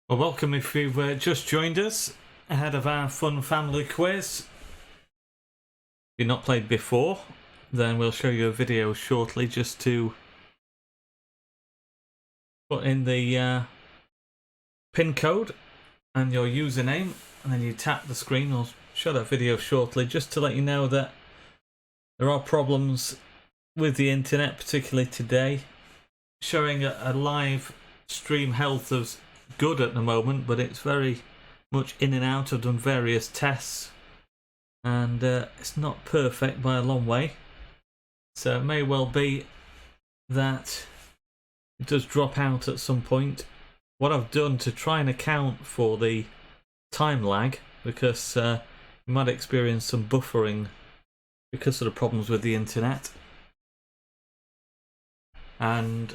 Well, welcome if you've just joined us ahead of our fun family quiz. If you've not played before, then we'll show you a video shortly just to put in the pin code and your username, and then you tap the screen. I'll show that video shortly just to let you know that there are problems with the internet, particularly today, showing a live stream health of good at the moment, but it's very much in and out. I've done various tests and it's not perfect by a long way, so it may well be that it does drop out at some point. What I've done to try and account for the time lag, because you might experience some buffering because of the problems with the internet, and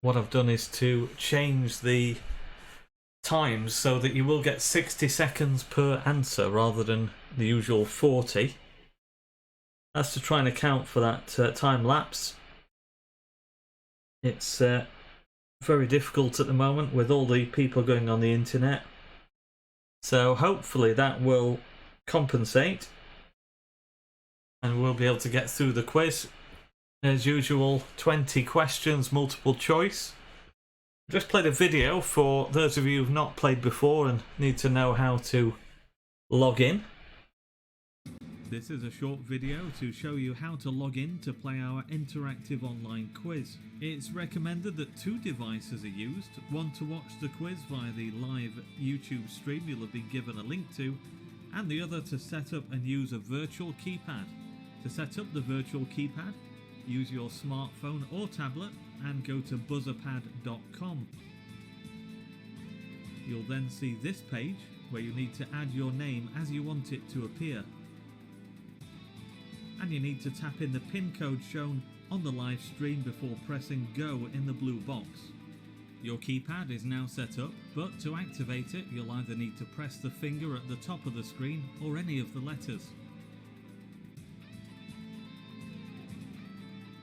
what I've done is to change the times so that you will get 60 seconds per answer rather than the usual 40. That's to try and account for that time lapse. It's very difficult at the moment with all the people going on the internet, so hopefully that will compensate and we'll be able to get through the quiz. As usual, 20 questions, multiple choice. Just played a video for those of you who've not played before and need to know how to log in. This is a short video to show you how to log in to play our interactive online quiz. It's recommended that 2 devices are used, one to watch the quiz via the live YouTube stream you'll have been given a link to, and the other to set up and use a virtual keypad. To set up the virtual keypad, use your smartphone or tablet and go to buzzerpad.com. You'll then see this page where you need to add your name as you want it to appear. And you need to tap in the pin code shown on the live stream before pressing go in the blue box. Your keypad is now set up, but to activate it you'll either need to press the finger at the top of the screen or any of the letters.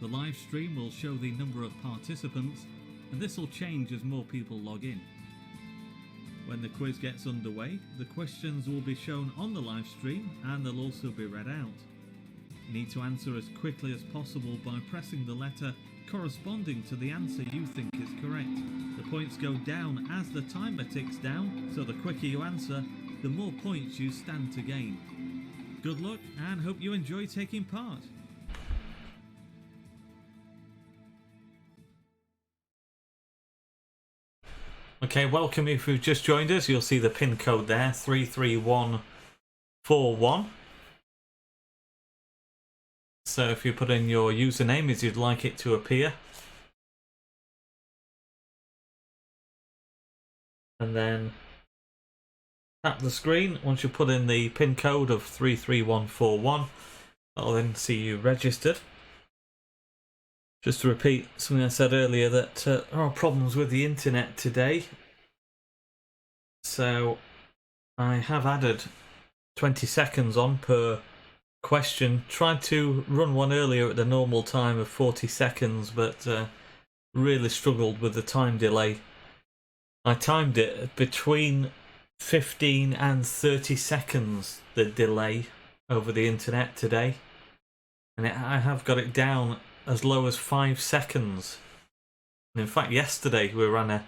The live stream will show the number of participants, and this will change as more people log in. When the quiz gets underway, the questions will be shown on the live stream and they'll also be read out. You need to answer as quickly as possible by pressing the letter corresponding to the answer you think is correct. The points go down as the timer ticks down, so the quicker you answer, the more points you stand to gain. Good luck and hope you enjoy taking part. Okay, welcome if you've just joined us. You'll see the pin code there, 33141. So if you put in your username as you'd like it to appear, and then tap the screen. Once you put in the pin code of 33141, I'll then see you registered. Just to repeat something I said earlier, that there are problems with the internet today, so I have added 20 seconds on per question. Tried to run one earlier at the normal time of 40 seconds, but really struggled with the time delay. I timed it between 15 and 30 seconds, the delay over the internet today, and I have got it down as low as 5 seconds. And in fact, yesterday we ran a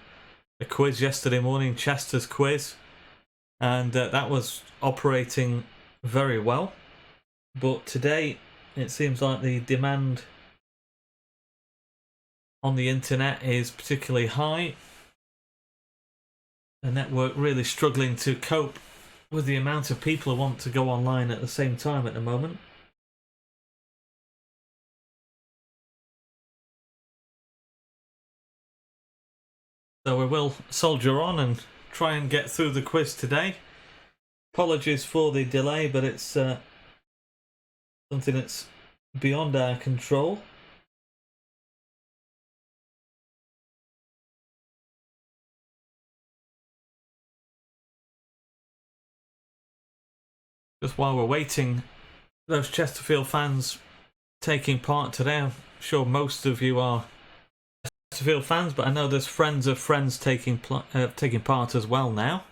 quiz yesterday morning, Chester's quiz, and that was operating very well. But today it seems like the demand on the internet is particularly high. The network really struggling to cope with the amount of people who want to go online at the same time at the moment. So we will soldier on and try and get through the quiz today. Apologies for the delay, but it's something that's beyond our control. Just while we're waiting, those Chesterfield fans taking part today, I'm sure most of you are Chesterfield fans, but I know there's friends of friends taking part as well now,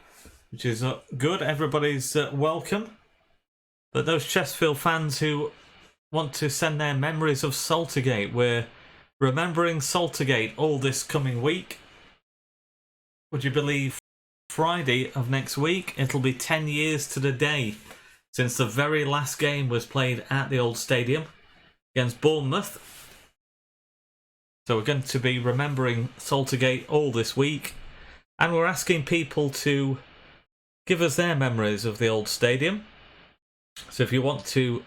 which is good. Everybody's welcome. But those Chesterfield fans who want to send their memories of Saltergate, we're remembering Saltergate all this coming week. Would you believe Friday of next week, it'll be 10 years to the day since the very last game was played at the old stadium against Bournemouth. So we're going to be remembering Saltergate all this week, and we're asking people to give us their memories of the old stadium. So if you want to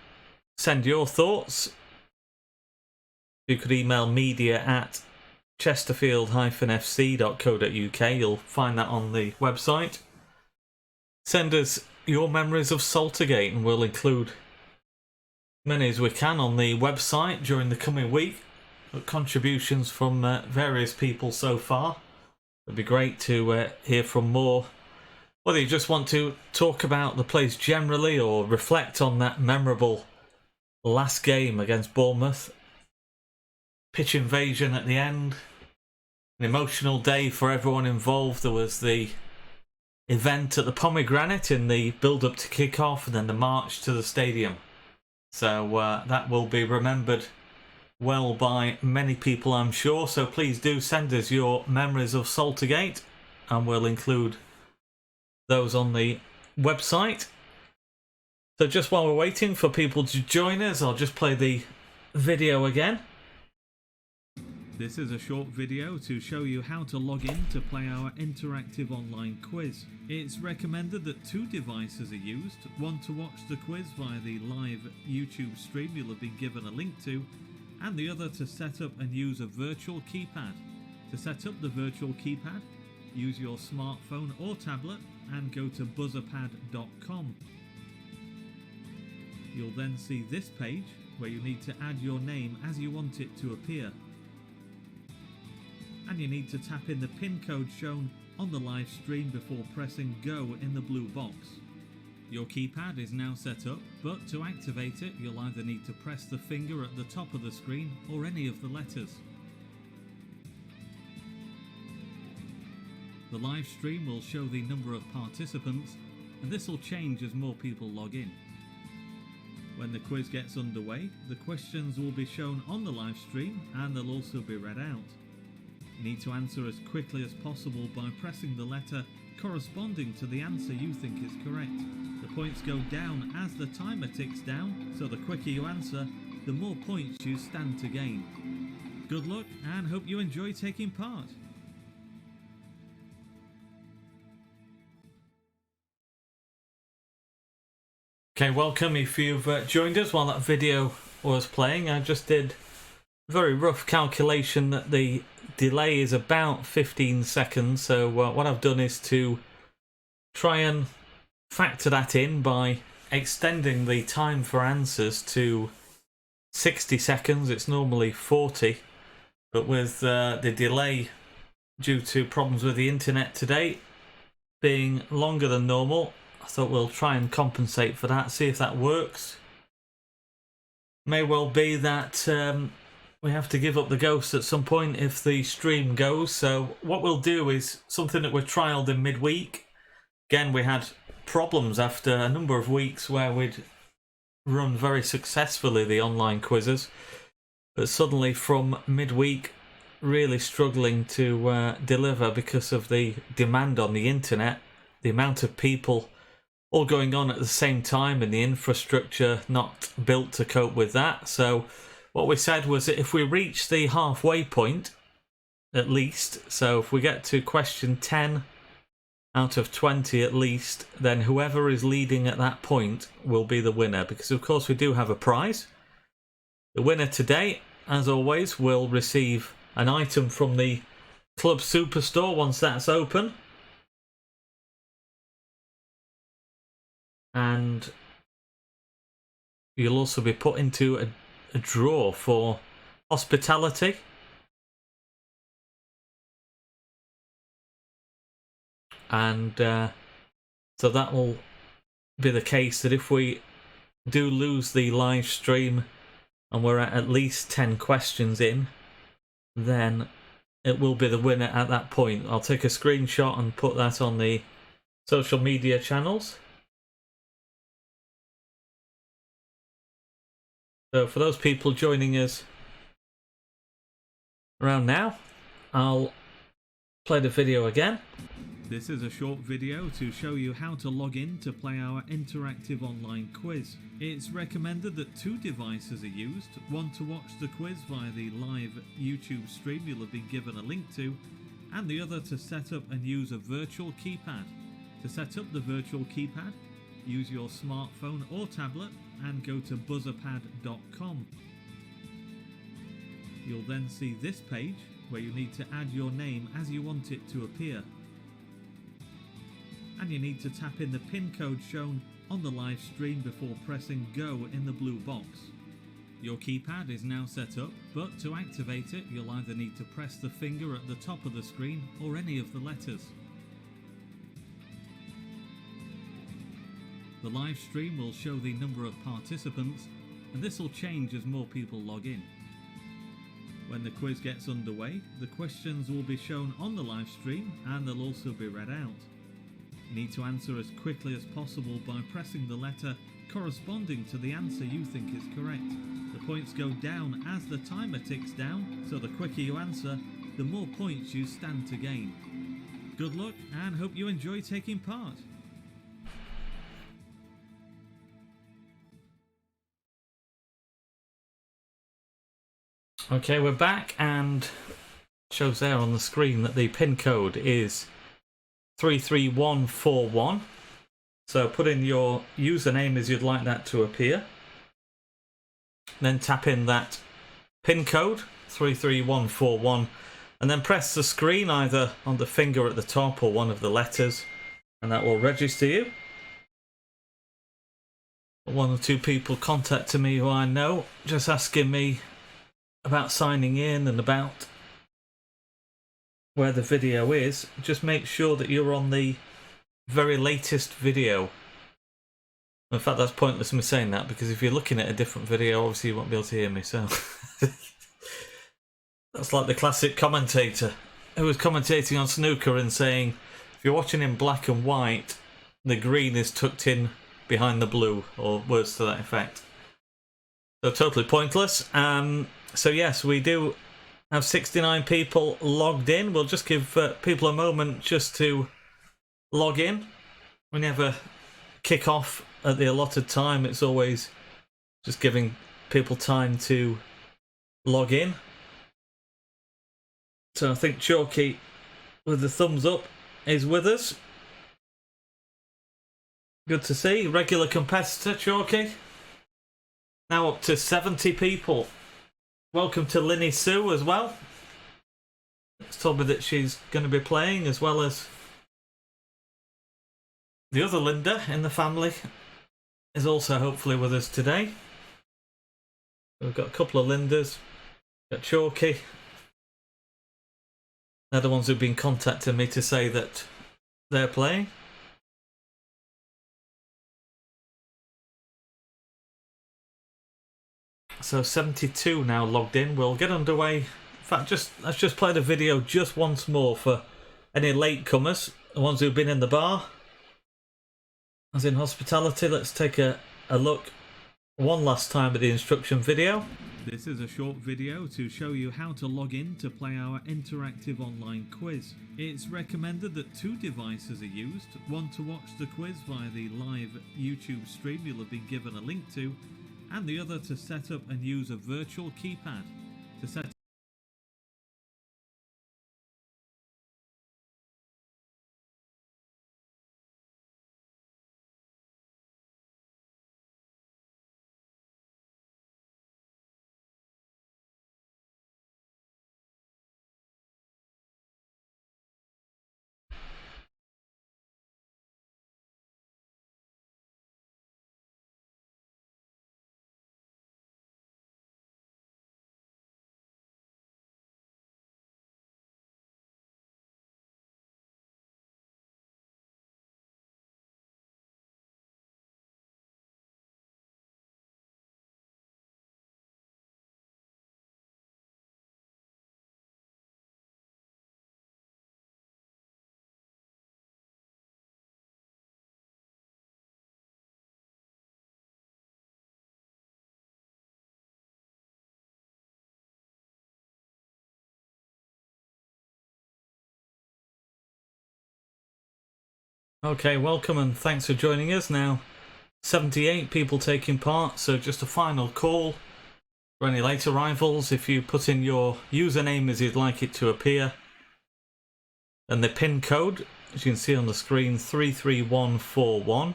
send your thoughts, you could email media@chesterfield-fc.co.uk. You'll find that on the website. Send us your memories of Saltergate, and we'll include many as we can on the website during the coming week. Contributions from various people so far. It'd be great to hear from more. Whether you just want to talk about the place generally or reflect on that memorable last game against Bournemouth. Pitch invasion at the end. An emotional day for everyone involved. There was the event at the Pomegranate in the build-up to kick-off, and then the march to the stadium. So that will be remembered well by many people, I'm sure. So please do send us your memories of Saltergate, and we'll include those on the website. So just while we're waiting for people to join us, I'll just play the video again. This is a short video to show you how to log in to play our interactive online quiz. It's recommended that 2 devices are used, one to watch the quiz via the live YouTube stream you'll have been given a link to, and the other to set up and use a virtual keypad. To set up the virtual keypad, use your smartphone or tablet and go to buzzerpad.com. You'll then see this page where you need to add your name as you want it to appear. And you need to tap in the PIN code shown on the live stream before pressing go in the blue box. Your keypad is now set up, but to activate it you'll either need to press the finger at the top of the screen or any of the letters. The live stream will show the number of participants, and this will change as more people log in. When the quiz gets underway, the questions will be shown on the live stream and they'll also be read out. You need to answer as quickly as possible by pressing the letter corresponding to the answer you think is correct. The points go down as the timer ticks down, so the quicker you answer, the more points you stand to gain. Good luck, and hope you enjoy taking part. Okay, welcome if you've joined us while that video was playing. I just did a very rough calculation that the delay is about 15 seconds, so what I've done is to try and factor that in by extending the time for answers to 60 seconds. It's normally 40, but with the delay due to problems with the internet today being longer than normal, I thought we'll try and compensate for that, see if that works. May well be that we have to give up the ghost at some point if the stream goes. So what we'll do is something that we trialled in midweek. Again, we had problems after a number of weeks where we'd run very successfully the online quizzes, but suddenly from midweek really struggling to deliver because of the demand on the internet, the amount of people all going on at the same time and the infrastructure not built to cope with that. So what we said was that if we reach the halfway point, at least, so if we get to question 10 out of 20 at least, then whoever is leading at that point will be the winner, because of course we do have a prize. The winner today, as always, will receive an item from the Club Superstore once that's open. And you'll also be put into a draw for hospitality. And so that will be the case that if we do lose the live stream and we're at least 10 questions in, then it will be the winner at that point. I'll take a screenshot and put that on the social media channels. So for those people joining us around now, I'll play the video again. This is a short video to show you how to log in to play our interactive online quiz. It's recommended that 2 devices are used, one to watch the quiz via the live YouTube stream you'll have been given a link to, and the other to set up and use a virtual keypad. To set up the virtual keypad, use your smartphone or tablet and go to buzzerpad.com. You'll then see this page where you need to add your name as you want it to appear. And you need to tap in the PIN code shown on the live stream before pressing go in the blue box. Your keypad is now set up, but to activate it you'll either need to press the finger at the top of the screen or any of the letters. The live stream will show the number of participants, and this will change as more people log in. When the quiz gets underway, the questions will be shown on the live stream and they'll also be read out. You need to answer as quickly as possible by pressing the letter corresponding to the answer you think is correct. The points go down as the timer ticks down, so the quicker you answer, the more points you stand to gain. Good luck and hope you enjoy taking part. Okay, we're back, and it shows there on the screen that the PIN code is 33141. So put in your username as you'd like that to appear. Then tap in that PIN code 33141 and then press the screen either on the finger at the top or one of the letters, and that will register you. 1 or 2 people contacted me who I know, just asking me about signing in and about where the video is. Just make sure that you're on the very latest video. In fact, that's pointless me saying that, because if you're looking at a different video, obviously you won't be able to hear me, so that's like the classic commentator who was commentating on snooker and saying if you're watching in black and white, the green is tucked in behind the blue, or words to that effect. So totally pointless. So yes, we do have 69 people logged in. We'll just give people a moment just to log in. We never kick off at the allotted time. It's always just giving people time to log in. So I think Chalky with the thumbs up is with us. Good to see. Regular competitor, Chalky. Now up to 70 people. Welcome to Linny Sue as well. It's told me that she's going to be playing, as well as the other Linda in the family is also hopefully with us today. We've got a couple of Lindas. Got Chalky. They're the ones who've been contacting me to say that they're playing. So 72 now logged in. We'll get underway. In fact, let's just play the video just once more for any latecomers, the ones who've been in the bar, as in hospitality. Let's take a look one last time at the instruction video. This is a short video to show you how to log in to play our interactive online quiz. It's recommended that 2 devices are used, one to watch the quiz via the live YouTube stream you'll have been given a link to, and the other to set up and use a virtual keypad. To set Okay, welcome and thanks for joining us. Now, 78 people taking part, so just a final call for any late arrivals. If you put in your username as you'd like it to appear, and the PIN code, as you can see on the screen, 33141.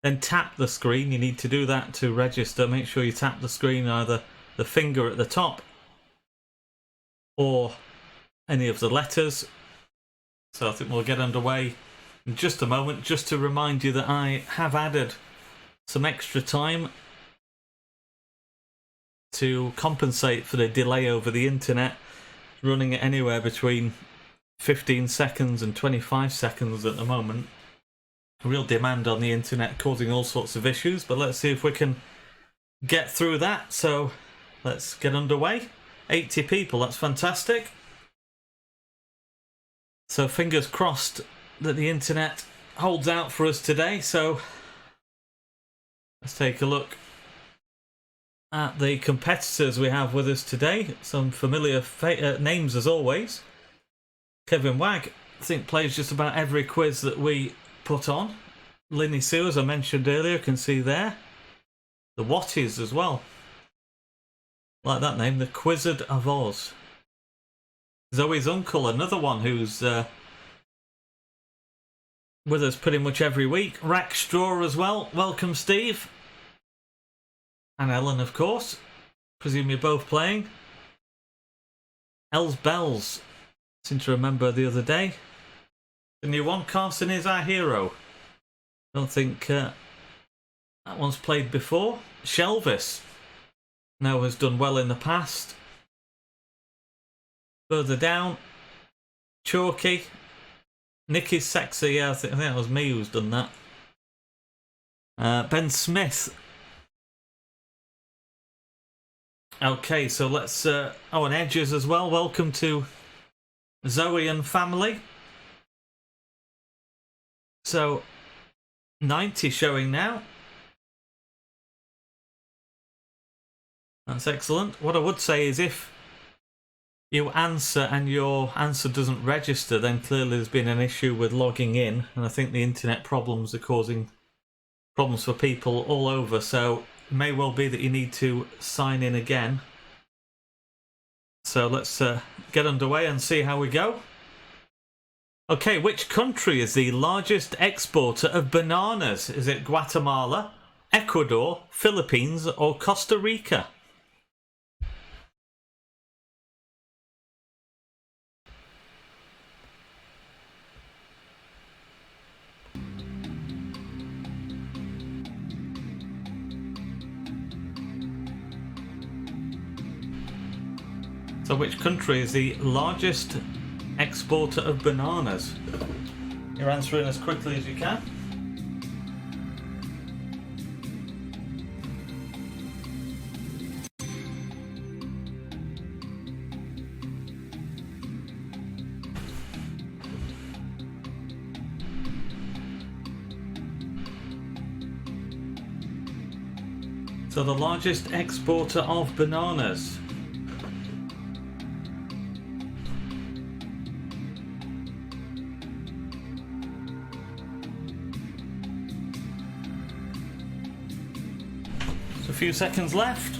Then tap the screen. You need to do that to register. Make sure you tap the screen, either the finger at the top or any of the letters. So I think we'll get underway in just a moment. Just to remind you that I have added some extra time to compensate for the delay over the internet, running at anywhere between 15 seconds and 25 seconds at the moment. Real demand on the internet causing all sorts of issues, but let's see if we can get through that. So let's get underway. 80 people, that's fantastic. So fingers crossed that the internet holds out for us today. So let's take a look at the competitors we have with us today. Some familiar names as always. Kevin Wagg, I think, plays just about every quiz that we put on. Linny Sue, as I mentioned earlier, can see there. The Watties as well. Like that name, the Quizzard of Oz. Zoe's uncle, another one who's with us pretty much every week. Rack Straw as well. Welcome, Steve. And Ellen, of course. Presume you're both playing. Els Bells. Seem to remember the other day. The new one, Carson is our hero. Don't think that one's played before. Shelvis. Now has done well in the past. Further down, Chalky. Nicky's sexy. Yeah, I think that was me who's done that. Ben Smith. Okay, so let's... oh, and Edges as well. Welcome to Zoe and family. So, 90 showing now. That's excellent. What I would say is if you answer and your answer doesn't register, then clearly there's been an issue with logging in, and I think the internet problems are causing problems for people all over, so it may well be that you need to sign in again. So let's get underway and see how we go. Okay, which country is the largest exporter of bananas? Is it Guatemala, Ecuador, Philippines, or Costa Rica? So which country is the largest exporter of bananas? You're answering as quickly as you can. So the largest exporter of bananas. A few seconds left,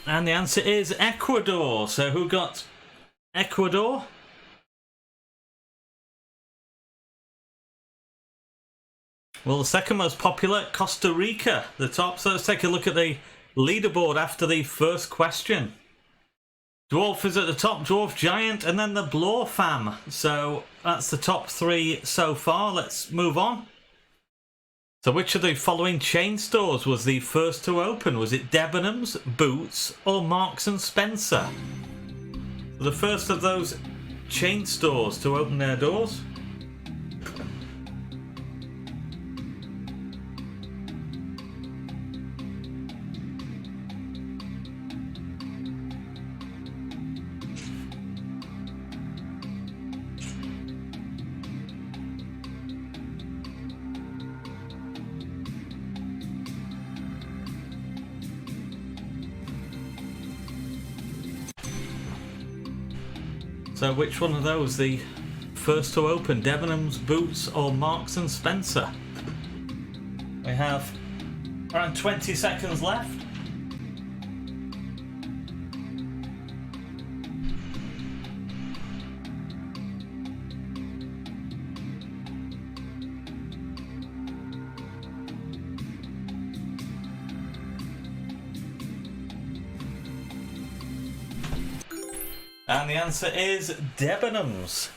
and the answer is Ecuador. So who got Ecuador? Well, the second most popular, Costa Rica, the top. So let's take a look at the leaderboard after the first question. Dwarf is at the top, Dwarf, Giant, and then the Blore fam. So that's the top three so far. Let's move on. So which of the following chain stores was the first to open? Was it Debenhams, Boots, or Marks and Spencer? So the first of those chain stores to open their doors. So which one of those, the first to open, Debenhams, Boots or Marks and Spencer? We have around 20 seconds left. And the answer is Debenhams.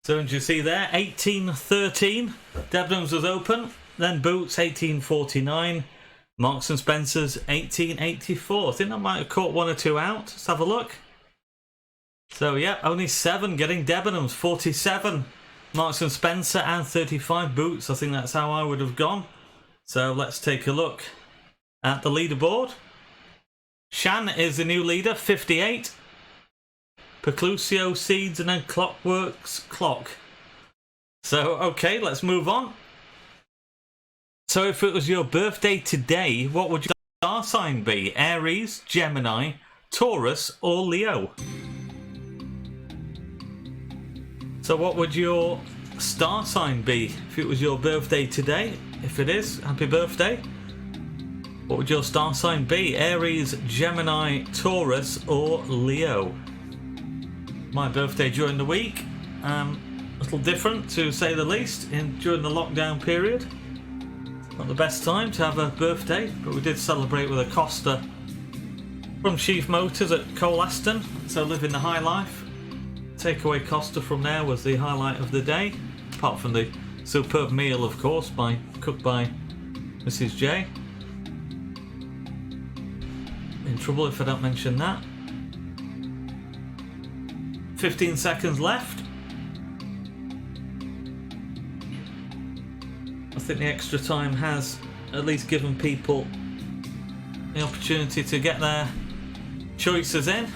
So as you see there, 1813, Debenhams was open. Then Boots, 1849. Marks and Spencer's, 1884. I think that might have caught one or two out. Let's have a look. So yeah, only 7 getting Debenhams, 47 Marks and Spencer, and 35 Boots. I think that's how I would have gone. So let's take a look at the leaderboard. Shan is the new leader, 58. Preclusio, Seeds, and then Clockworks, Clock. So, okay, let's move on. So if it was your birthday today, what would your star sign be? Aries, Gemini, Taurus, or Leo? So what would your star sign be if it was your birthday today? If it is, happy birthday. What would your star sign be? Aries, Gemini, Taurus, or Leo? My birthday during the week, a little different to say the least during the lockdown period. Not the best time to have a birthday, but we did celebrate with a Costa from Chief Motors at Colaston, so living the high life. Takeaway Costa from there was the highlight of the day, apart from the superb meal, of course, cooked by Mrs. J. In trouble if I don't mention that. 15 seconds left. I think the extra time has at least given people the opportunity to get their choices in.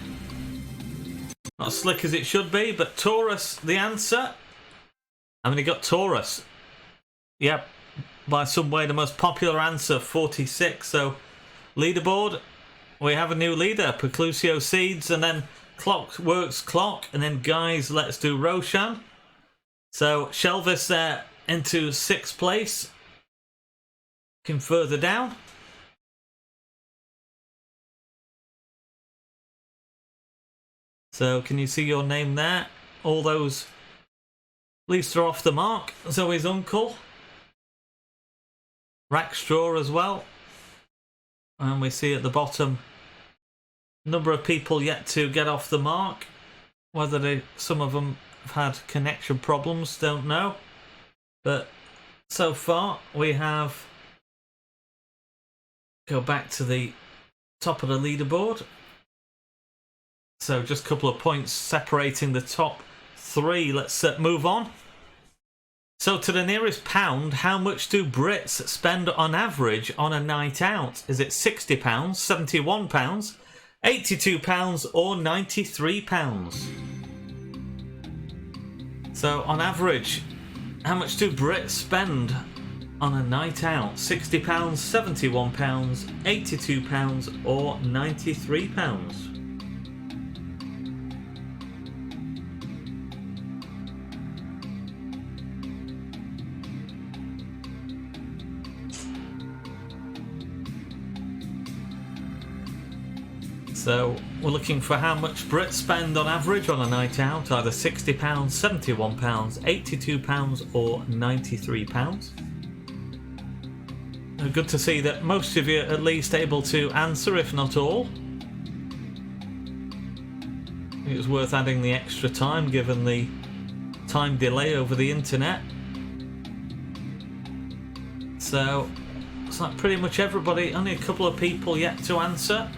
Not as slick as it should be, but Taurus, the answer. How many got Taurus? Yep, by some way the most popular answer, 46. So, leaderboard, we have a new leader, Preclusio, Seeds, and then Clockworks, Clock, and then Guys, Let's Do Roshan. So Shelvis there into 6th place. Looking further down. So can you see your name there? All those at least are off the mark. Zoe's uncle. Rackstraw as well. And we see at the bottom number of people yet to get off the mark. Whether some of them have had connection problems, don't know. But so far we have... Go back to the top of the leaderboard. So just a couple of points separating the top 3. Let's move on. So to the nearest pound, how much do Brits spend on average on a night out? Is it £60, £71, £82 or £93? So on average, how much do Brits spend on a night out? £60, £71, £82 or £93? So we're looking for how much Brits spend on average on a night out, either £60, £71, £82 or £93. Good to see that most of you are at least able to answer, if not all. I think it's worth adding the extra time given the time delay over the internet. So it's like pretty much everybody, only a couple of people yet to answer.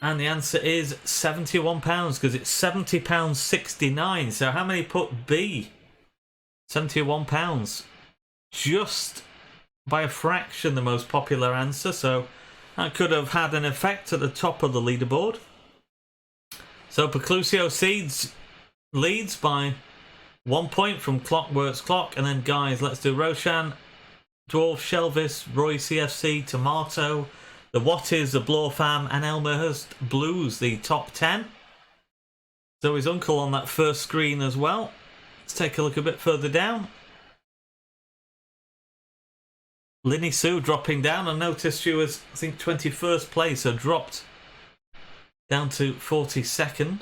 And the answer is £71 because it's £70.69. So how many put B? £71. Just by a fraction the most popular answer. So that could have had an effect at the top of the leaderboard. So Preclusio Seeds leads by 1 point from Clockworks Clock. And then Guys, Let's Do Roshan, Dwarf, Shelvis, Roy CFC, Tomato, The Watties, the Blorfam and Elmhurst Blues, the top 10. Zoe's uncle on that first screen as well. Let's take a look a bit further down. Linny Sue dropping down. I noticed she was, I think, 21st place, so dropped down to 42nd.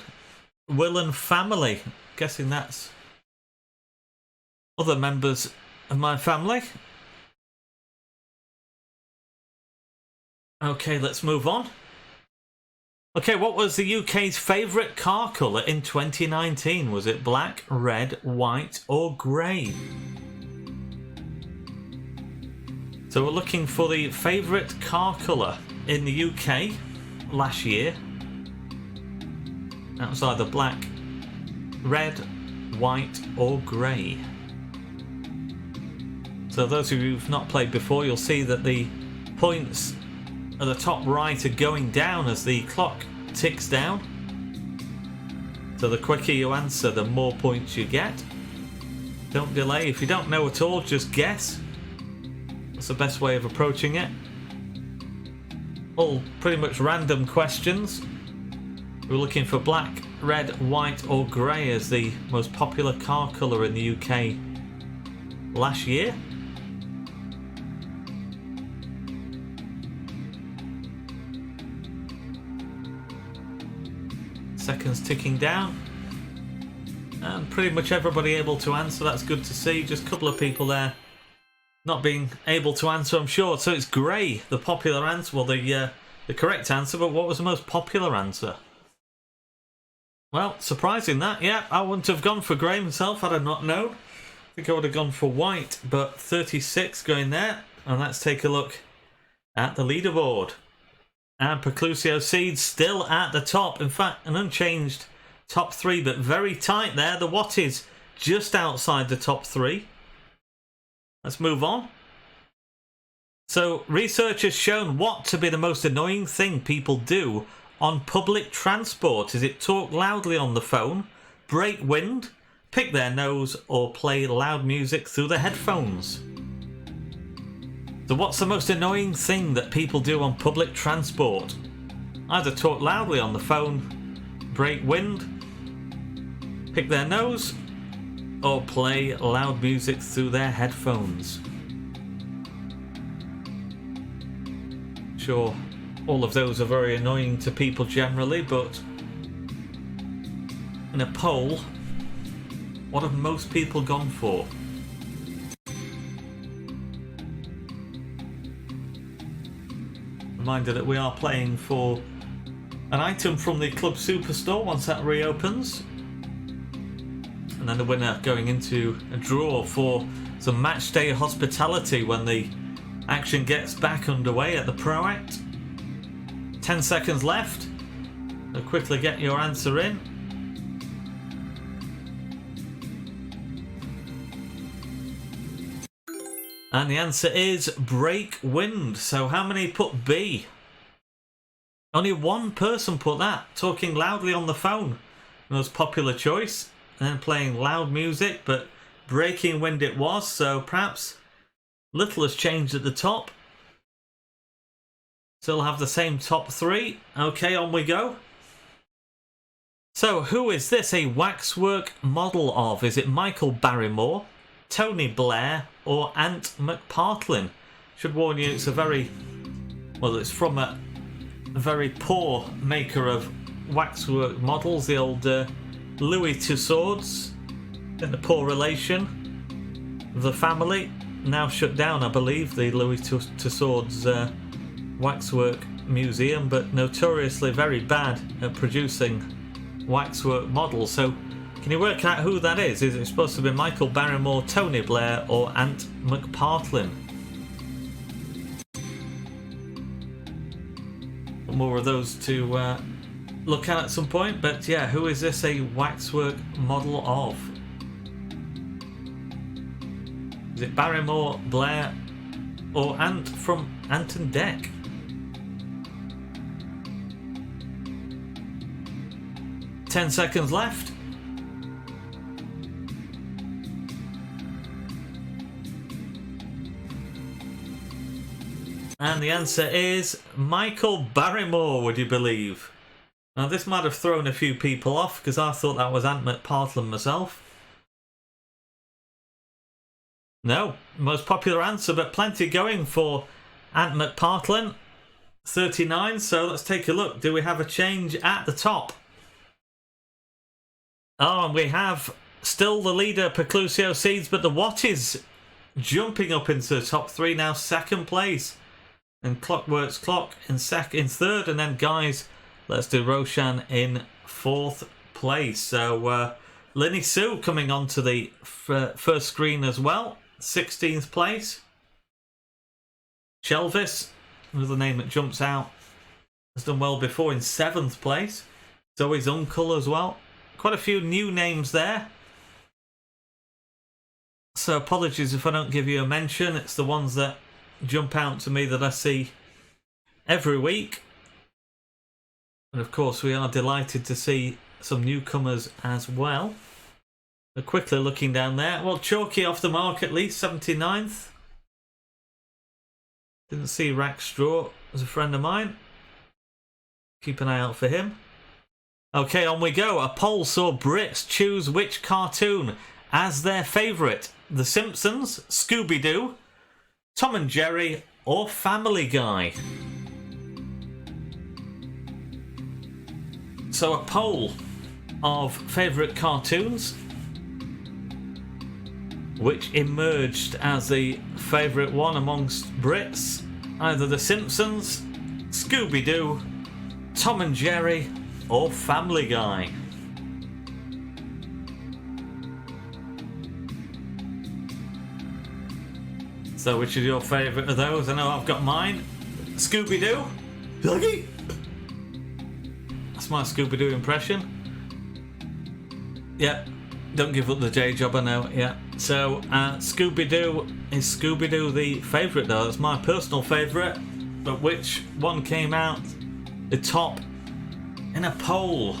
Will and Family. Guessing that's other members of my family. Okay, let's move on. Okay, what was the UK's favourite car colour in 2019? Was it black, red, white or grey? So we're looking for the favourite car colour in the UK last year. That was either black, red, white or grey. So those of you who've not played before, you'll see that the points at the top right are going down as the clock ticks down. So the quicker you answer, the more points you get. Don't delay. If you don't know at all, just guess. That's the best way of approaching it. All pretty much random questions. We're looking for black, red, white or grey as the most popular car colour in the UK last year. Seconds ticking down. And pretty much everybody able to answer. That's good to see. Just a couple of people there not being able to answer, I'm sure. So it's grey, the popular answer. Well, the correct answer, but what was the most popular answer? Well, surprising that. Yeah, I wouldn't have gone for grey myself had I not known. I think I would have gone for white, but 36 going there. And let's take a look at the leaderboard. And Preclusio Seeds still at the top. In fact, an unchanged top 3, but very tight there. The Watties just outside the top 3. Let's move on. So, research has shown what to be the most annoying thing people do on public transport. Is it talk loudly on the phone, break wind, pick their nose, or play loud music through the headphones? So what's the most annoying thing that people do on public transport? Either talk loudly on the phone, break wind, pick their nose, or play loud music through their headphones. Sure, all of those are very annoying to people generally, but in a poll, what have most people gone for? Reminder that we are playing for an item from the Club Superstore once that reopens. And then the winner going into a draw for some match day hospitality when the action gets back underway at the Pro Act. 10 seconds left. So quickly get your answer in. And the answer is break wind. So how many put B? Only one person put that. Talking loudly on the phone. Most popular choice. And then playing loud music, but breaking wind it was. So perhaps little has changed at the top. Still have the same top 3. Okay, on we go. So who is this a waxwork model of? Is it Michael Barrymore, Tony Blair, or Ant McPartlin? Should warn you, it's a very, well, it's from a very poor maker of waxwork models, the old Louis Tussauds, in the poor relation of the family. Now shut down, I believe, the Louis Tussauds waxwork museum, but notoriously very bad at producing waxwork models. So can you work out who that is? Is it supposed to be Michael Barrymore, Tony Blair, or Ant McPartlin? More of those to look at some point, but yeah, who is this a waxwork model of? Is it Barrymore, Blair, or Ant from Ant and Dec? Ten seconds left. And the answer is Michael Barrymore, would you believe? Now this might have thrown a few people off because I thought that was Ant McPartlin myself. No, most popular answer, but plenty going for Ant McPartlin. 39, so let's take a look. Do we have a change at the top? Oh, and we have still the leader, Preclusio Seeds, but the What is jumping up into the top 3 now, second place. And Clockworks Clock in third, and then Guys, let's do Roshan in 4th place. So Linny Sue coming onto the first screen as well, 16th place. Shelvis, another name that jumps out, has done well before in 7th place. Zoe's uncle as well. Quite a few new names there. So apologies if I don't give you a mention. It's the ones that jump out to me that I see every week. And of course we are delighted to see some newcomers as well. But quickly looking down there. Well, Chalky off the mark at least, 79th. Didn't see Rack Straw as a friend of mine. Keep an eye out for him. Okay, on we go. A poll saw Brits choose which cartoon as their favourite. The Simpsons, Scooby-Doo, Tom and Jerry, or Family Guy. So a poll of favourite cartoons, which emerged as the favourite one amongst Brits. Either The Simpsons, Scooby-Doo, Tom and Jerry, or Family Guy. So which is your favourite of those? I know I've got mine. Scooby-Doo. Doggy. That's my Scooby-Doo impression. Yeah, don't give up the day job, I know. Yeah. So Scooby-Doo, is Scooby-Doo the favourite though? That's my personal favourite. But which one came out the top in a poll?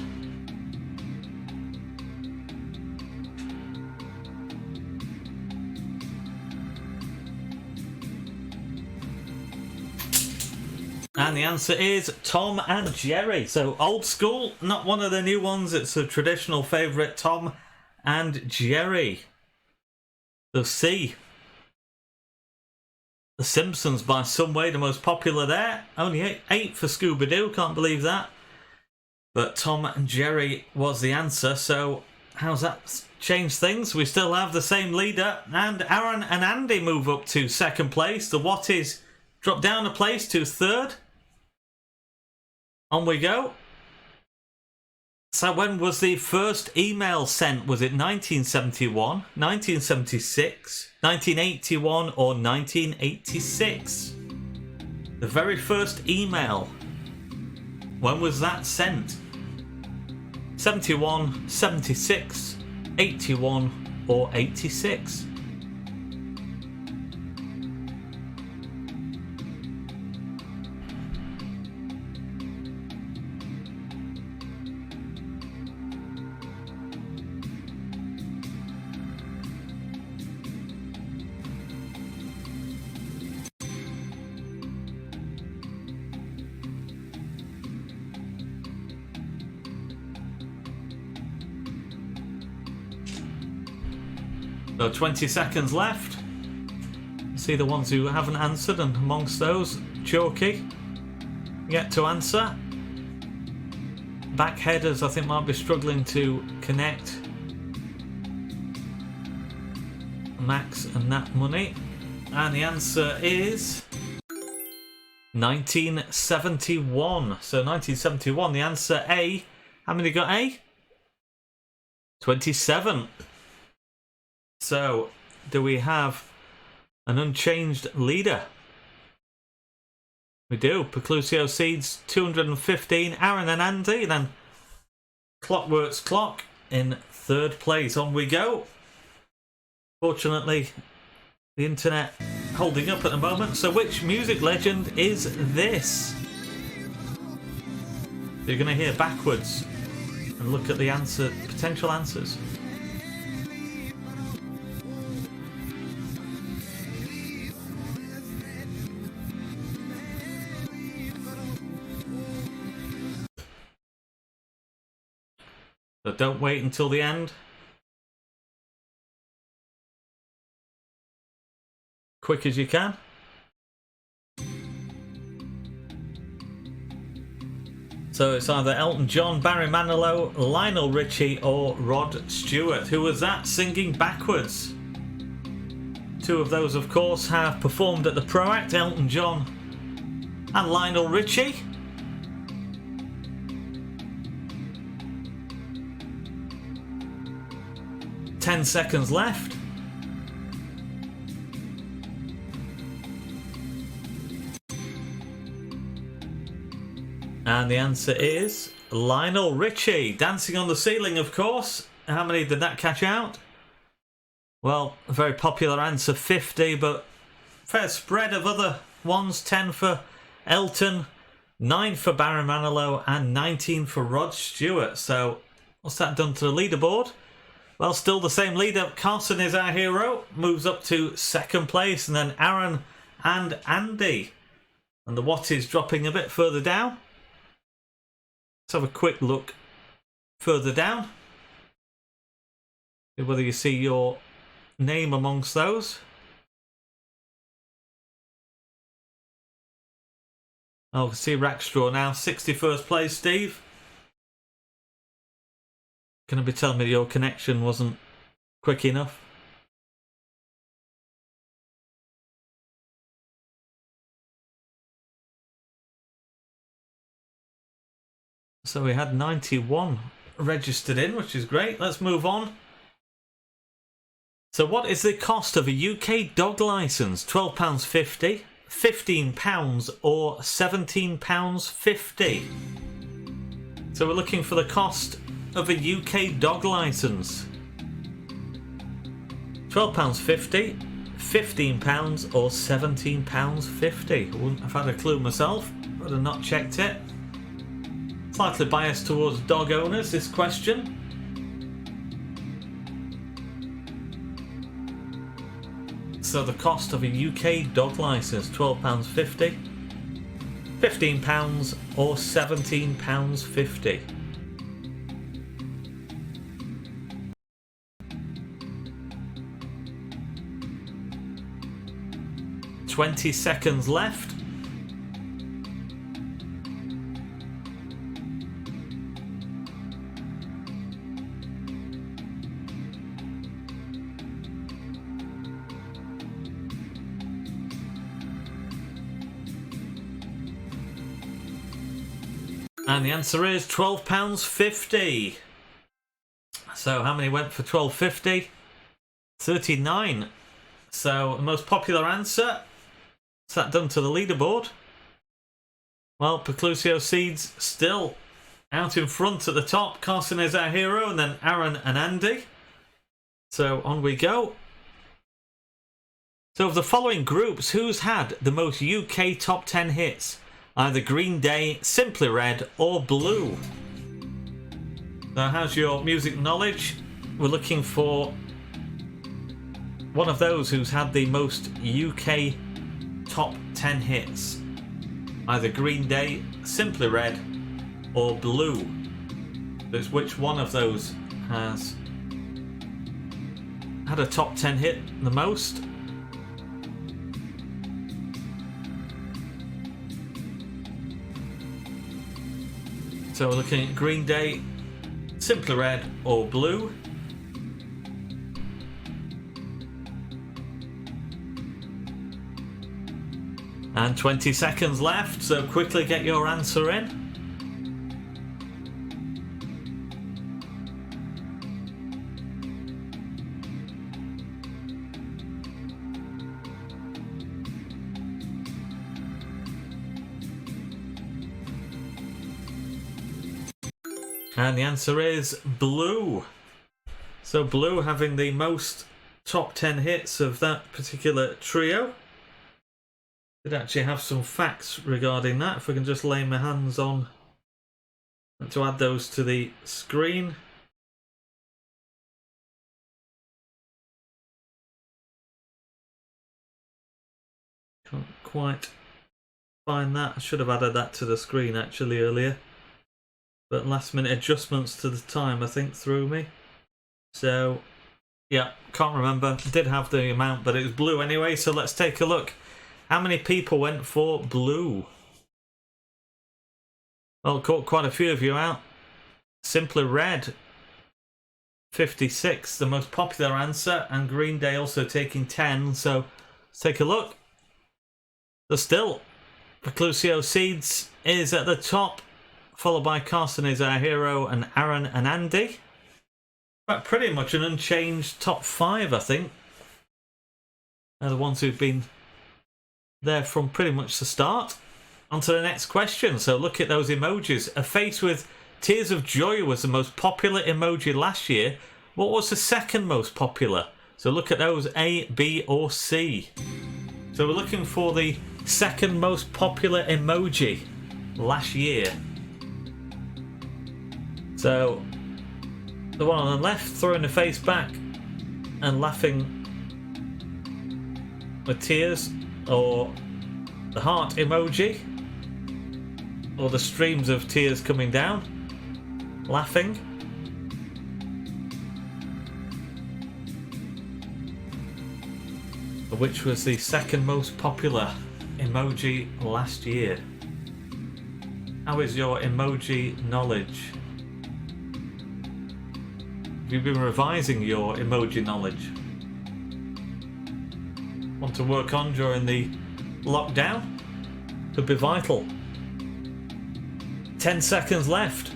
And the answer is Tom and Jerry. So old school, not one of the new ones. It's a traditional favourite, Tom and Jerry. So C. The Simpsons by some way, the most popular there. Only 8 for Scooby-Doo, can't believe that. But Tom and Jerry was the answer. So how's that changed things? We still have the same leader. And Aaron and Andy move up to second place. The What is drop down a place to third. On we go. So when was the first email sent? Was it 1971, 1976, 1981 or 1986? The very first email. When was that sent? 71, 76, 81 or 86? So 20 seconds left. See the ones who haven't answered, and amongst those, Chalky, yet to answer. Backheaders, I think, might be struggling to connect. Max and Nat Money. And the answer is 1971. So 1971, the answer A. How many got A? 27. So, do we have an unchanged leader? We do. Preclusio Seeds, 215. Aaron and Andy. Then Clockworks Clock in third place. On we go. Fortunately, the internet holding up at the moment. So, which music legend is this? You're going to hear backwards and look at the answer, potential answers. But don't wait until the end. Quick as you can. So it's either Elton John, Barry Manilow, Lionel Richie or Rod Stewart. Who was that singing backwards? Two of those, of course, have performed at the Pro Act, Elton John and Lionel Richie. Ten seconds left. And the answer is Lionel Richie. Dancing on the Ceiling, of course. How many did that catch out? Well, a very popular answer, 50, but fair spread of other ones. 10 for Elton, 9 for Barry Manilow, and 19 for Rod Stewart. So, what's that done to the leaderboard? Well, still the same leader. Carson is our hero. Moves up to second place, and then Aaron and Andy. And the what is dropping a bit further down. Let's have a quick look further down. See whether you see your name amongst those. Oh, I can see Rackstraw now. 61st place, Steve. Gonna be telling me your connection wasn't quick enough. So we had 91 registered in, which is great. Let's move on. So what is the cost of a UK dog licence? £12.50, £15 or £17.50? So we're looking for the cost of a UK dog licence. £12.50, £15 or £17.50? I wouldn't have had a clue myself, but I've not checked it. Slightly biased towards dog owners, this question. So the cost of a UK dog licence, £12.50, £15 or £17.50? 20 seconds left. And the answer is £12.50. So how many went for £12.50? 39. So the most popular answer. What's that done to the leaderboard? Well, Preclusio Seeds still out in front at the top. Carson is our hero, and then Aaron and Andy. So on we go. So of the following groups, who's had the most UK top 10 hits? Either Green Day, Simply Red or Blue. So how's your music knowledge? We're looking for one of those who's had the most UK top 10 hits. Either Green Day, Simply Red or Blue. It's which one of those has had a top 10 hit the most. So we're looking at Green Day, Simply Red or Blue. And 20 seconds left, so quickly get your answer in. And the answer is Blue. So Blue having the most top 10 hits of that particular trio. Did actually have some facts regarding that, if I can just lay my hands on to add those to the screen. Can't quite find that. I should have added that to the screen actually earlier. but last minute adjustments to the time I think threw me. So yeah, can't remember. Did have the amount, but it was blue anyway, so let's take a look. How many people went for blue? Well, caught quite a few of you out. Simply Red, 56, the most popular answer, and Green Day also taking 10, so let's take a look. So still, Preclusio Seeds is at the top, followed by Carson is our hero, and Aaron and Andy. But pretty much an unchanged top 5, I think. They're the ones who've been there from pretty much the start. On to the next question. So look at those emojis. A face with tears of joy was the most popular emoji last year. What was the second most popular? So look at those, A, B or C. So we're looking for the second most popular emoji last year. So the one on the left, throwing the face back and laughing with tears, or the heart emoji, or the streams of tears coming down, laughing. Which was the second most popular emoji last year? How is your emoji knowledge? Have you been revising your emoji knowledge? Want to work on during the lockdown? Could be vital. 10 seconds left.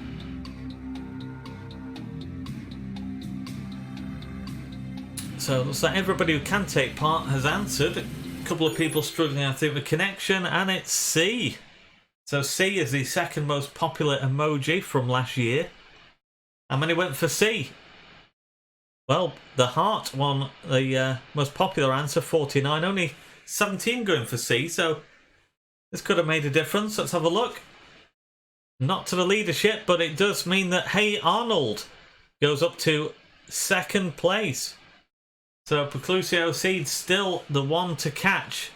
So it looks like everybody who can take part has answered. A couple of people struggling, I think, with connection, and it's C. So C is the second most popular emoji from last year. How many went for C? Well, the heart one, the most popular answer, 49. Only 17 going for C, so this could have made a difference. Let's have a look. Not to the leadership, but it does mean that Hey Arnold goes up to second place. So Preclusio Seed's still the one to catch.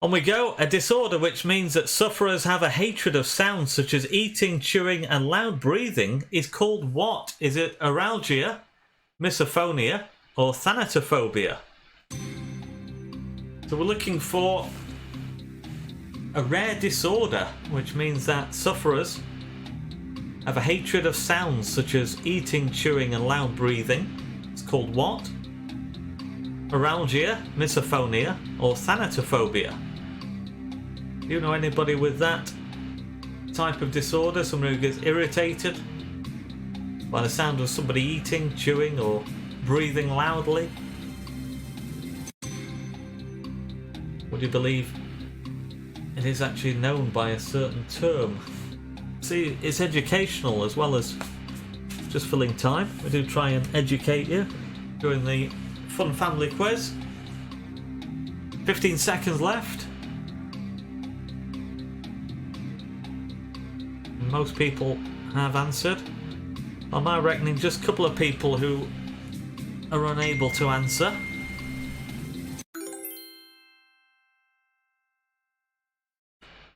On we go. A disorder which means that sufferers have a hatred of sounds such as eating, chewing and loud breathing is called what? Is it aralgia, misophonia or thanatophobia? So we're looking for a rare disorder which means that sufferers have a hatred of sounds such as eating, chewing and loud breathing. It's called what? Aralgia, misophonia or thanatophobia? Do you know anybody with that type of disorder? Someone who gets irritated by the sound of somebody eating, chewing or breathing loudly? Would you believe it is actually known by a certain term? See, it's educational as well as just filling time. We do try and educate you during the fun family quiz. 15 seconds left. Most people have answered. On my reckoning, just a couple of people who are unable to answer.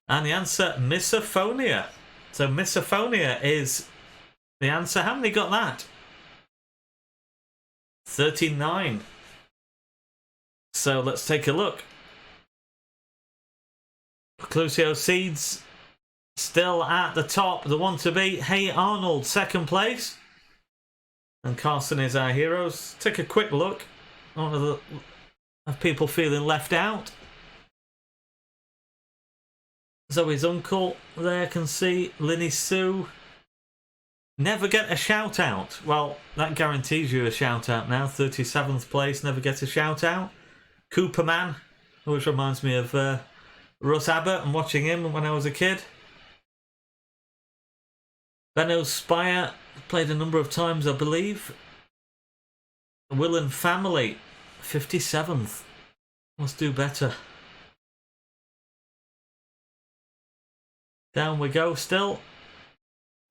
And the answer, misophonia. So misophonia is the answer. How many got that? 39. So let's take a look. Preclusio Seeds still at the top. The one to beat, Hey Arnold, second place. And Carson is our heroes. Take a quick look. Of people feeling left out. Zoe's uncle there can see. Linny Sue. Never get a shout out. Well, that guarantees you a shout out now. 37th place, never get a shout out. Cooperman, always reminds me of Russ Abbott and watching him when I was a kid. Benno Spire played a number of times, I believe. Will and Family, 57th. Let's do better. Down we go still.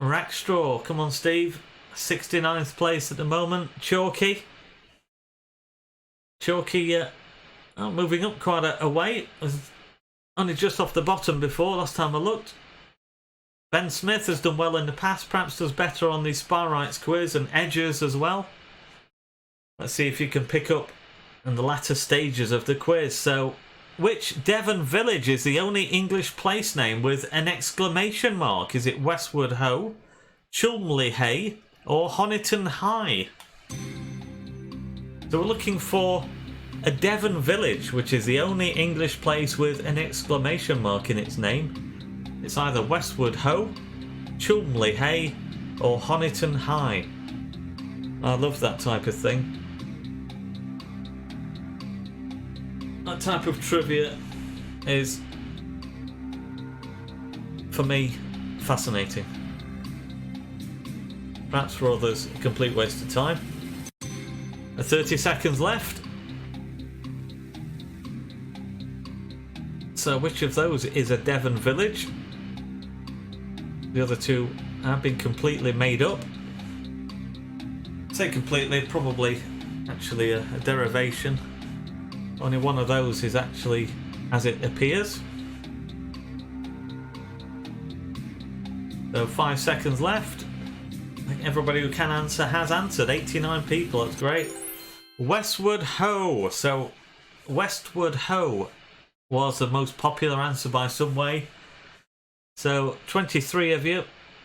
Rackstraw, come on Steve. 69th place at the moment. Chalky. Chalky moving up quite a way. It was only just off the bottom before, last time I looked. Ben Smith has done well in the past, perhaps does better on the Sparrites quiz and Edges as well. Let's see if you can pick up in the latter stages of the quiz. So, which Devon village is the only English place name with an exclamation mark? Is it Westward Ho, Cholmondeley Hay, or Honiton High? So we're looking for a Devon village, which is the only English place with an exclamation mark in its name. It's either Westward Ho, Cholmondeley Hay, or Honiton High. I love that type of thing. That type of trivia is, for me, fascinating. Perhaps for others, a complete waste of time. 30 seconds left. So which of those is a Devon village? The other two have been completely made up. Say completely, probably actually a derivation. Only one of those is actually as it appears. So 5 seconds left. I think everybody who can answer has answered. 89 people, that's great. Westward Ho. So Westward Ho was the most popular answer by some way. So 23 of you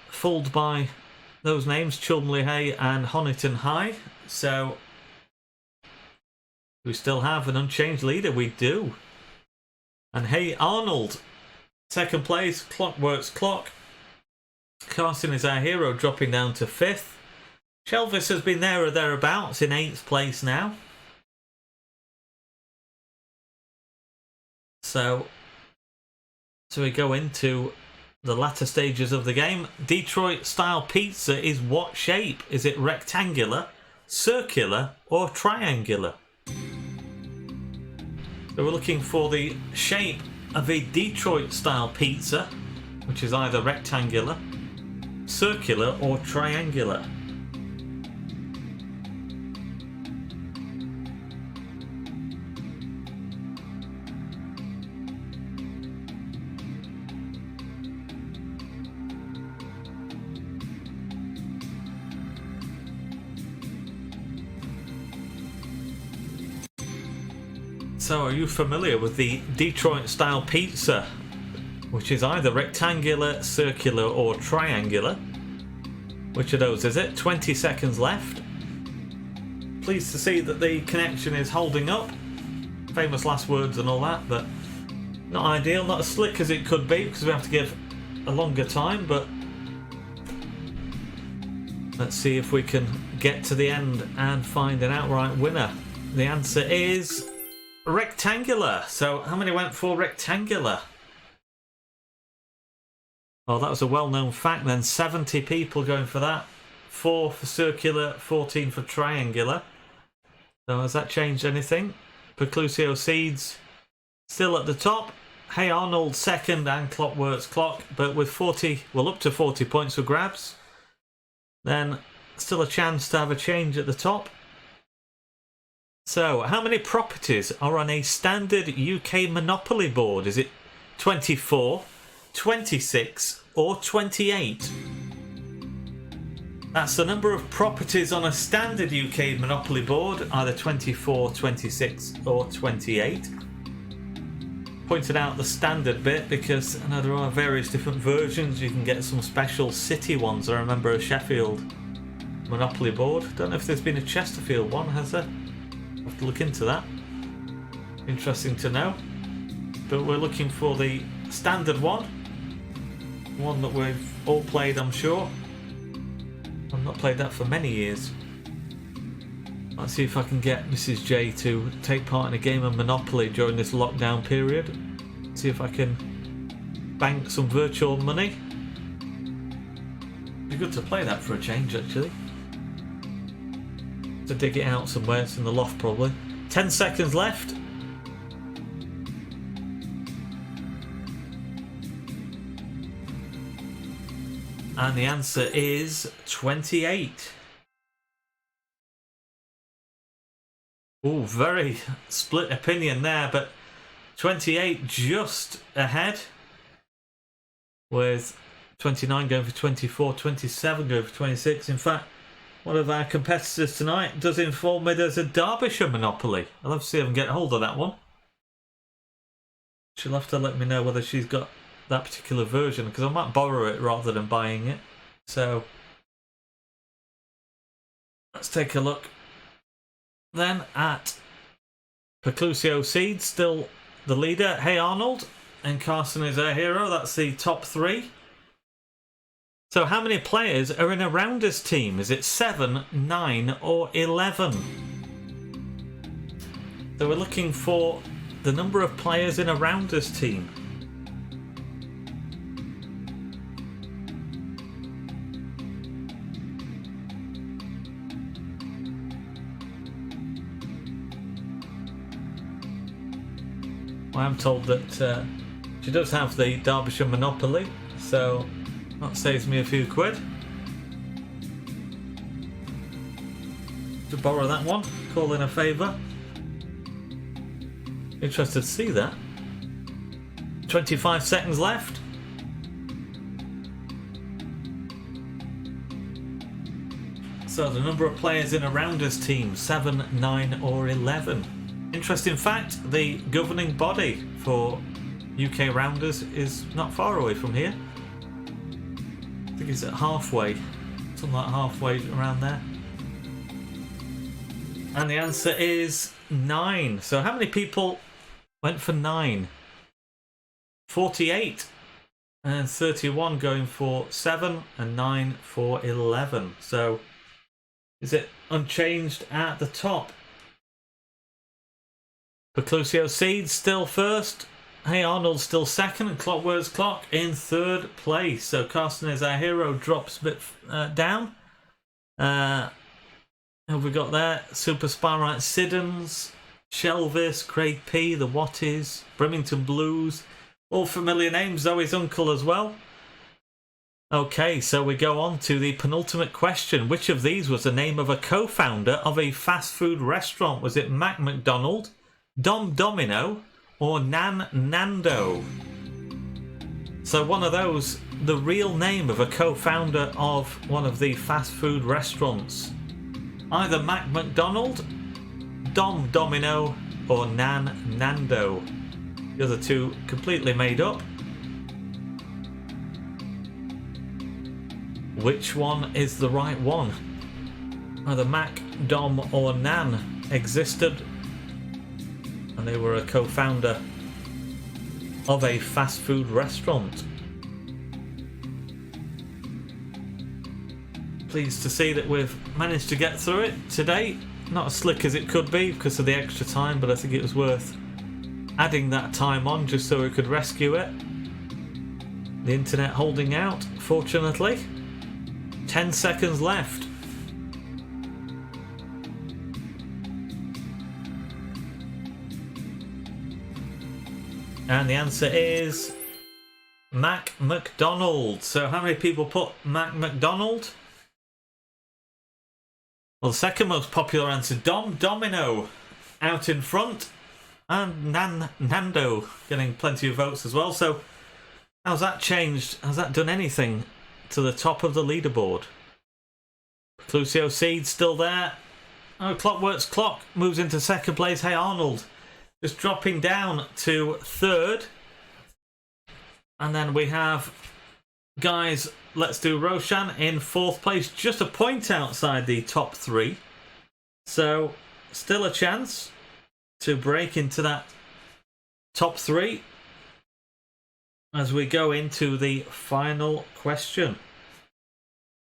fooled by those names, Cholmondeley Hay and Honiton High. So we still have an unchanged leader, we do. And Hey Arnold, second place, Clockwork's Clock. Carson is our hero, dropping down to 5th. Shelvis has been there or thereabouts in 8th place now. So we go into the latter stages of the game. Detroit style pizza is what shape? Is it rectangular, circular, or triangular? So we're looking for the shape of a Detroit style pizza, which is either rectangular, circular, or triangular. So are you familiar with the Detroit style pizza, which is either rectangular, circular, or triangular? Which of those is it? 20 seconds left. Pleased to see that the connection is holding up. Famous last words and all that, but not ideal, not as slick as it could be because we have to give a longer time, but let's see if we can get to the end and find an outright winner. The answer is rectangular. So how many went for rectangular? Oh, that was a well-known fact then. 70 people going for that. 4 for circular, 14 for triangular. So has that changed anything? Perclusio Seeds still at the top. Hey Arnold second and Clockwork's Clock, but with 40, well, up to 40 points for grabs. Then still a chance to have a change at the top. So, how many properties are on a standard UK Monopoly board? Is it 24, 26, or 28? That's the number of properties on a standard UK Monopoly board, either 24, 26, or 28. Pointed out the standard bit because I know there are various different versions. You can get some special city ones. I remember a Sheffield Monopoly board. Don't know if there's been a Chesterfield one, has there? I'll have to look into that. Interesting to know. But we're looking for the standard one. One that we've all played, I'm sure. I've not played that for many years. Let's see if I can get Mrs. J to take part in a game of Monopoly during this lockdown period. See if I can bank some virtual money. It'd be good to play that for a change, actually. To dig it out somewhere, it's in the loft probably. 10 seconds left. And the answer is 28. Oh, very split opinion there, but 28 just ahead with 29 going for 24, 27 going for 26. In fact, one of our competitors tonight does inform me there's a Derbyshire Monopoly. I'll have to see if I can get hold of that one. She'll have to let me know whether she's got that particular version, because I might borrow it rather than buying it. So let's take a look then at Preclusio Seed, still the leader. Hey Arnold, and Carson is our hero. That's the top three. So how many players are in a rounders team? Is it 7, 9 or 11? So we're looking for the number of players in a rounders team. Well, I'm told that she does have the Derbyshire Monopoly, so that saves me a few quid. To borrow that one, call in a favour. Interested to see that. 25 seconds left. So the number of players in a rounders team, 7, 9 or 11. Interesting fact, the governing body for UK rounders is not far away from here. I think it's at halfway, something like halfway around there. And the answer is 9. So how many people went for 9? 48 and 31 going for 7 and 9 for 11. So is it unchanged at the top? Preclusio Seed still first. Hey Arnold still second, and Clockwork's Clock in third place. So Carson is our hero, drops a bit down. Who have we got there? Super Spyrite Siddons, Shelvis, Craig P, the Watties, Brimington Blues. All familiar names, Zoe's uncle as well. Okay, so we go on to the penultimate question. Which of these was the name of a co-founder of a fast food restaurant? Was it Mac McDonald, Dom Domino, or Nan Nando? So one of those, the real name of a co-founder of one of the fast food restaurants. Either Mac McDonald, Dom Domino, or Nan Nando. The other two completely made up. Which one is the right one? Either Mac, Dom, or Nan existed, and they were a co-founder of a fast food restaurant. Pleased to see that we've managed to get through it today. Not as slick as it could be because of the extra time, but I think it was worth adding that time on just so we could rescue it. The internet holding out, fortunately. 10 seconds left. And the answer is Mac McDonald. So how many people put Mac McDonald? Well, the second most popular answer, Dom Domino, out in front. And Nando getting plenty of votes as well. So how's that changed? Has that done anything to the top of the leaderboard? Preclusio Seed still there. Oh, Clockwork's Clock moves into second place. Hey Arnold just dropping down to third. And then we have Guys Let's Do Roshan in fourth place, just a point outside the top three. So still a chance to break into that top three as we go into the final question.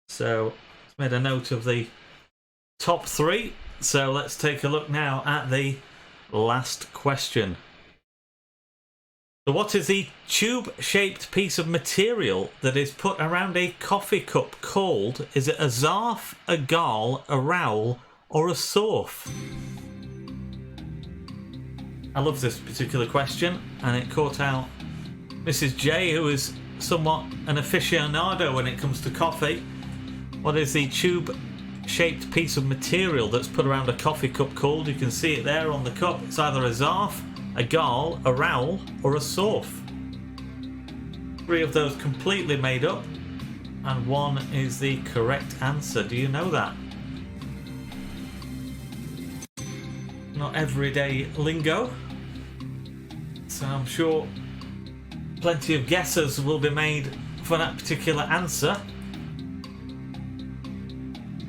So I've made a note of the top three. So let's take a look now at the last question. So what is the tube-shaped piece of material that is put around a coffee cup called? Is it a zarf, a gall, a rowel, or a sorf? I love this particular question, and it caught out Mrs. J, who is somewhat an aficionado when it comes to coffee. What is the tube-shaped piece of material that's put around a coffee cup called? You can see it there on the cup. It's either a zarf, a gall, a rowel, or a sorf. 3 of those completely made up, and 1 is the correct answer. Do you know that? Not everyday lingo, so I'm sure plenty of guesses will be made for that particular answer.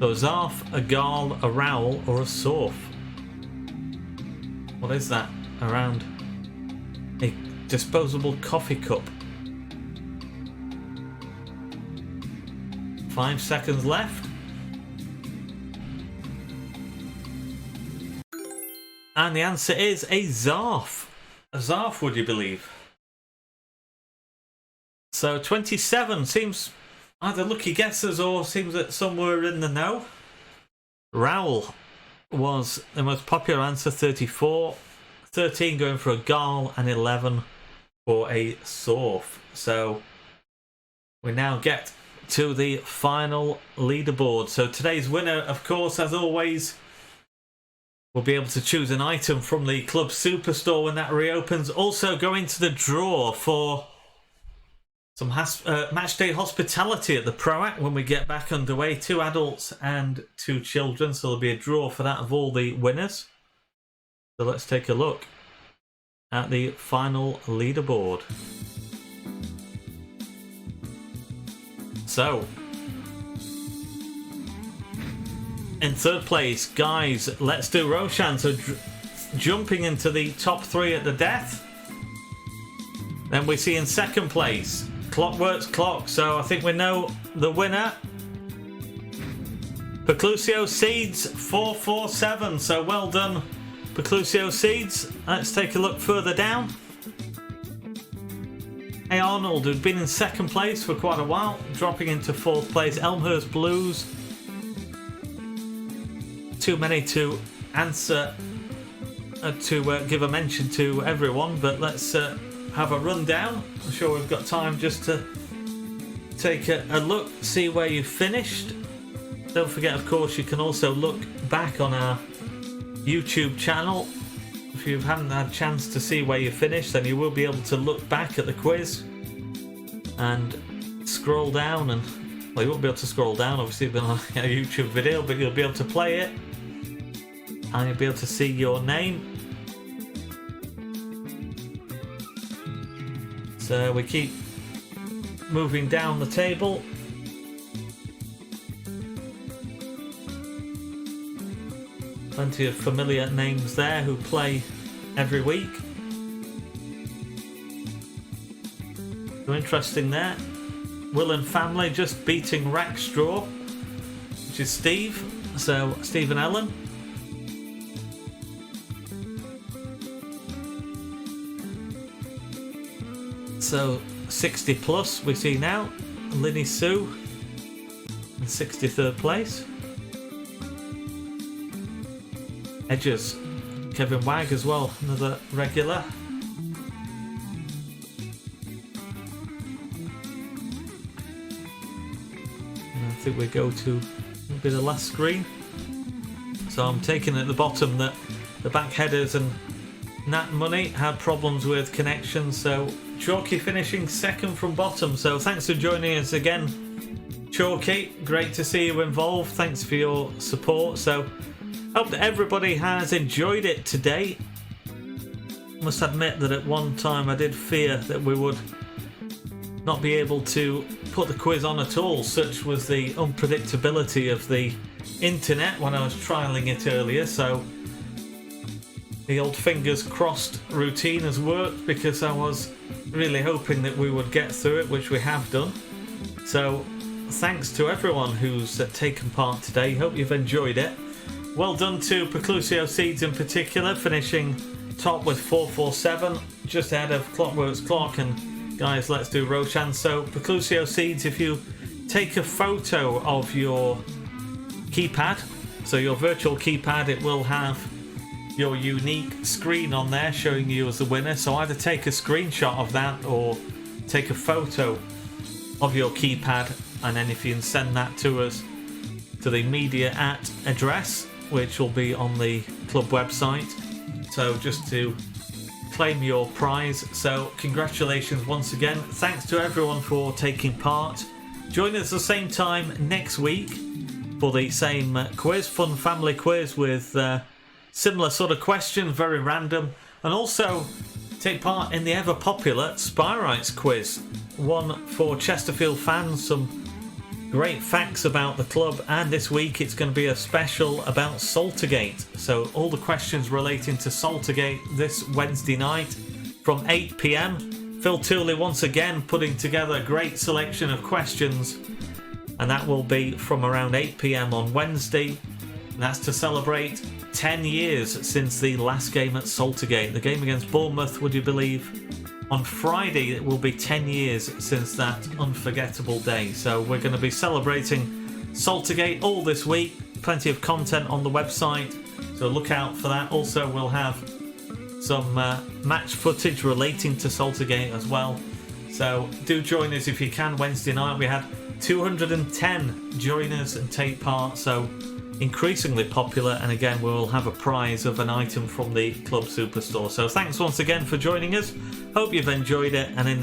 So a zarf, a garl, a rowel, or a sorf? What is that? Around a disposable coffee cup. 5 seconds left. And the answer is a zarf. A zarf, would you believe? So 27 seems either lucky guesses or seems that some were in the know. Rowel was the most popular answer, 34. 13 going for a garl and 11 for a sorf. So we now get to the final leaderboard. So today's winner, of course, as always, will be able to choose an item from the Club Superstore when that reopens. Also go into the draw for some matchday hospitality at the Proac when we get back underway. 2 adults and 2 children. So there'll be a draw for that of all the winners. So let's take a look at the final leaderboard. So, in 3rd place, guys, let's do Roshan. So jumping into the top 3 at the death. Then we see in 2nd place, Clockworks Clock. So I think we know the winner. Preclusio Seeds 447. So well done, Preclusio Seeds. Let's take a look further down. Hey Arnold, who'd been in 2nd place for quite a while, dropping into 4th place. Elmhurst Blues. Too many to answer, to give a mention to everyone, but let's have a rundown. I'm sure we've got time just to take a look, see where you finished. Don't forget, of course, you can also look back on our YouTube channel. If you haven't had a chance to see where you finished, then you will be able to look back at the quiz and scroll down. And well, you won't be able to scroll down, obviously, it's been on a YouTube video, but you'll be able to play it and you'll be able to see your name. So we keep moving down the table. Plenty of familiar names there who play every week. So interesting there. Will and family just beating Rackstraw, which is Steve. So Steve and Ellen. So 60 plus we see now. Linny Sue in 63rd place. Edges, Kevin Wag as well, another regular. And I think we go to maybe the last screen. So I'm taking at the bottom that the back headers and Nat Money had problems with connection, so Chalky finishing 2nd from bottom. So thanks for joining us again, Chalky. Great to see you involved. Thanks for your support. So hope that everybody has enjoyed it today. Must admit that at one time I did fear that we would not be able to put the quiz on at all. Such was the unpredictability of the internet when I was trialling it earlier. So the old fingers crossed routine has worked, because I was really hoping that we would get through it, which we have done. So thanks to everyone who's taken part today. Hope you've enjoyed it. Well done to Preclusio Seeds in particular, finishing top with 447, just ahead of Clockworks Clock and guys, let's do Roshan. So Preclusio Seeds, if you take a photo of your keypad, so your virtual keypad, it will have your unique screen on there showing you as the winner. So either take a screenshot of that or take a photo of your keypad, and then if you can send that to us to the media@ address, which will be on the club website. So just to claim your prize. So congratulations once again. Thanks to everyone for taking part. Join us the same time next week for the same quiz, fun family quiz with similar sort of questions, very random, and also take part in the ever popular Spyrites quiz, one for Chesterfield fans, some great facts about the club, and this week it's going to be a special about Saltergate. So all the questions relating to Saltergate this Wednesday night from 8 PM. Phil Tooley once again putting together a great selection of questions, and that will be from around 8 PM on Wednesday. And that's to celebrate 10 years since the last game at Saltergate. The game against Bournemouth, would you believe? On Friday it will be 10 years since that unforgettable day. So we're going to be celebrating Saltergate all this week. Plenty of content on the website, so look out for that. Also we'll have some match footage relating to Saltergate as well. So do join us if you can. Wednesday night we had 210 join us and take part, so increasingly popular, and again we will have a prize of an item from the Club Superstore. So thanks once again for joining us. Hope you've enjoyed it, and in the